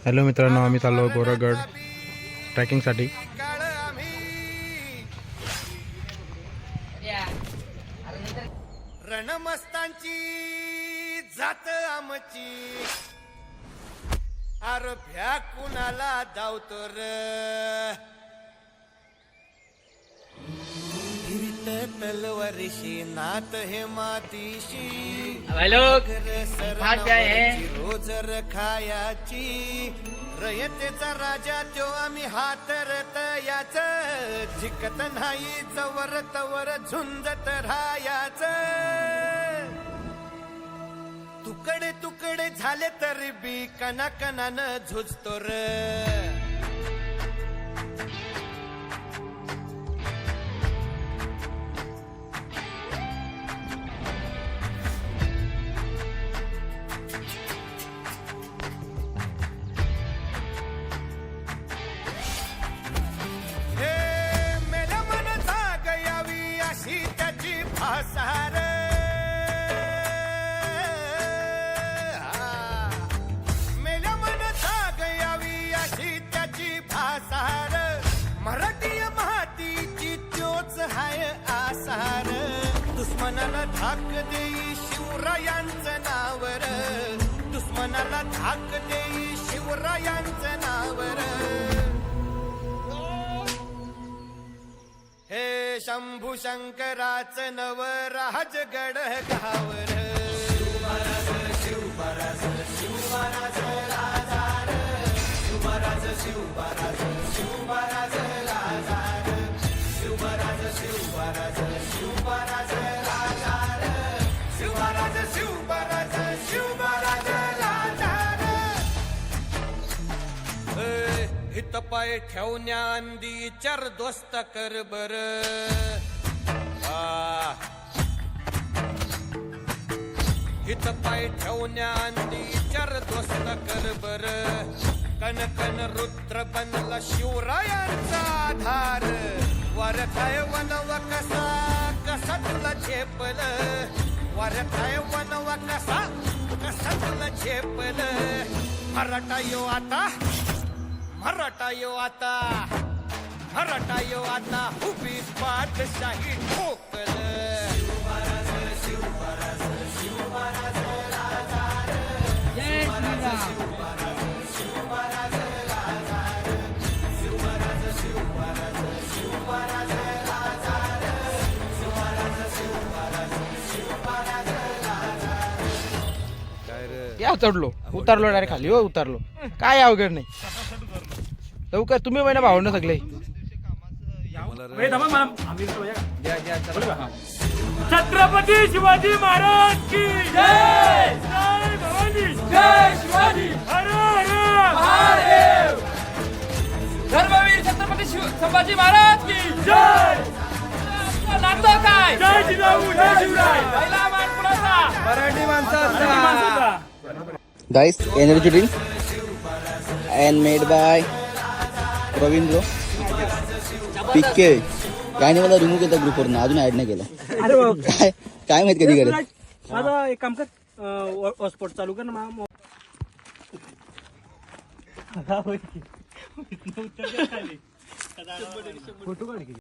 Hello मित्रांनो, आम्ही चाललो गोरगड ट्रॅकिंगसाठी. रणमस्तांची जात आमची अरे भ्या कुणाला धावतो र तलवारीशी नात हे मातीशी रोजर खायाची रयतेचा राजा त्यो आम्ही हातरत याच झिकत नाही जवर तवर झुंजत राहायाच. तुकडे तुकडे झाले तरी बी कणाकणानं झुजतो र. भासार मेल्या मन जागयावी अशी त्याची भासार. मराठी मातीची त्योच हाय आसार. दुश्मनाला धाक देई शिवरायांचं नावर. दुश्मनाला धाक देई शिवरायांचं नावर. हे शंभू शंकराचं नव राजगड गावर. शिवराज शिवराज शिवराज राजार. शिवराज शिवराज शिवराज राजार. शिवराज शिवराज शिवराज राजार. शिवराज शिवराज शिवराज राजार. हित पाय ठेवण्या अंदी चर दोस्त कर बर. हित पाय ठेवण्या अंदी चर दोस्त कर बर. कन कन रुद्र बनला शिवरायांचा आधार. वर काय वनवा कसा कसा तुला झेपल. वर काय वनवा कसा कसा तुला झेपल. मराठा यो आता मराठा यो आता मराठा यो आता उभी पाठशाही ठोकल. शिवराज शिवराज शिवराज राजार. शिवराज शिवराज शिवराज राजार. शिवराज शिवराज शिवराज राजार. शिवराज शिवराज शिवराज राजार. या चढलो उतरलो डायरेक्ट खाली. हो उतरलो काय अवघड नाही. लवकर तुम्ही महिना भावंड सगळे. छत्रपती शिवाजी महाराज की जय. जय भवानी. जय शिवाजी. हर हर महादेव. धर्मवीर छत्रपती संभाजी महाराज की जय. नातं काय. जय जिजाऊ जय शिवराय. पहिला मान कुणाचा. मराठी माणसाचा. Guys, energy drink and made by Praveen bro. पिके काय नाही, मला रिमूव्ह केला ग्रुपवरून, अजून ऍड नाही केला. काय काय माहित कधी करेल. माझा एक काम कर, हॉटस्पॉट चालू कर ना. फोटो काढ.